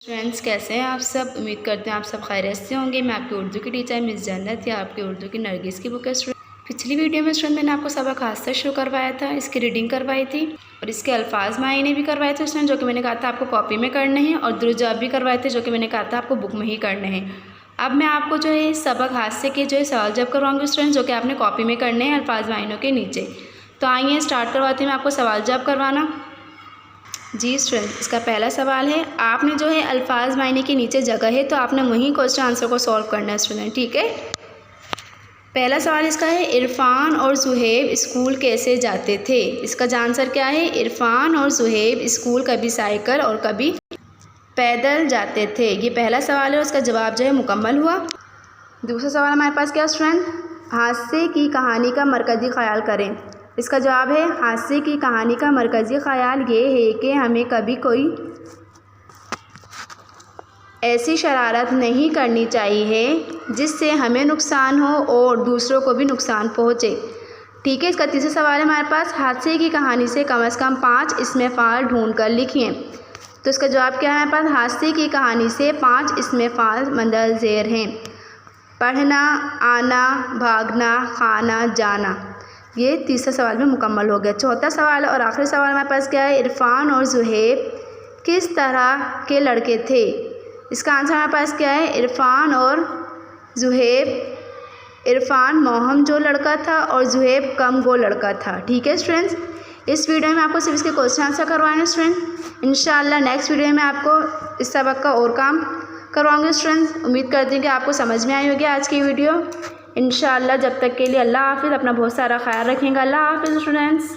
Friends, कैसे हैं आप सब। उम्मीद करते हैं आप सब खैरियत से होंगे। मैं आपकी उर्दू की टीचर मिस जन्नत या आपकी उर्दू की नरगिस की बुक है स्टूडेंट। पिछली वीडियो में स्टूडेंट मैंने आपको सबक हाथ से शुरू करवाया था, इसकी रीडिंग करवाई थी और इसके अल्फाज मायने भी करवाए थे स्टूडेंट, जो कि मैंने कहा था आपको कॉपी में करने हैं, और दुरुस्त जवाब भी करवाए थे जो कि मैंने कहा था आपको बुक में ही करने हैं। अब मैं आपको जो है सबक हाथ से के जो है सवाल जवाब करवाऊँगी स्टूडेंट, जो कि आपने कॉपी में करने हैं अल्फाज मायनों के नीचे। तो आइए स्टार्ट करवाते हैं मैं आपको सवाल जवाब करवाना। जी स्टूडेंट, इसका पहला सवाल है, आपने जो है अल्फाज मायने के नीचे जगह है तो आपने वहीं क्वेश्चन आंसर को सॉल्व करना है स्टूडेंट, ठीक है। पहला सवाल इसका है, इरफान और जुहैब स्कूल कैसे जाते थे। इसका आंसर क्या है, इरफान और जुहैब स्कूल कभी साइकिल और कभी पैदल जाते थे। ये पहला सवाल है, उसका जवाब जो है मुकम्मल हुआ। दूसरा सवाल हमारे पास क्या स्टूडेंट, हादसे की कहानी का मरकज़ी ख्याल करें। इसका जवाब है, हादसे की कहानी का मरकज़ी ख्याल ये है कि हमें कभी कोई ऐसी शरारत नहीं करनी चाहिए जिससे हमें नुकसान हो और दूसरों को भी नुकसान पहुँचे, ठीक है। इसका तीसरा सवाल है हमारे पास, हादसे की कहानी से कम 5 इसमें फ़ाल ढूंढ कर लिखिए। तो इसका जवाब क्या है हमारे पास, हादसे की कहानी से 5 इसमें फ़ाल मंदर ज़ेर हैं। पढ़ना, आना, भागना, खाना, जाना। ये तीसरा सवाल में मुकम्मल हो गया। चौथा सवाल और आखिरी सवाल हमारे पास क्या है, इरफान और जुहैब किस तरह के लड़के थे। इसका आंसर हमारे पास क्या है, इरफान और जुहैब, इरफान मोहम जो लड़का था और जुहैब कम गो लड़का था, ठीक है स्टूडेंट्स। इस वीडियो में आपको सिर्फ इसके क्वेश्चन आंसर करवाएंगे स्टूडेंट। इंशाल्लाह नेक्स्ट वीडियो में आपको इस सबक का और काम करवाऊंगे स्टूडेंट्स। उम्मीद करती हूँ कि आपको समझ में आई होगी आज की वीडियो। इंशाल्लाह जब तक के लिए अल्लाह हाफ़िज़। अपना बहुत सारा ख्याल रखेंगे। अल्लाह हाफ़िज़ स्टूडेंट्स।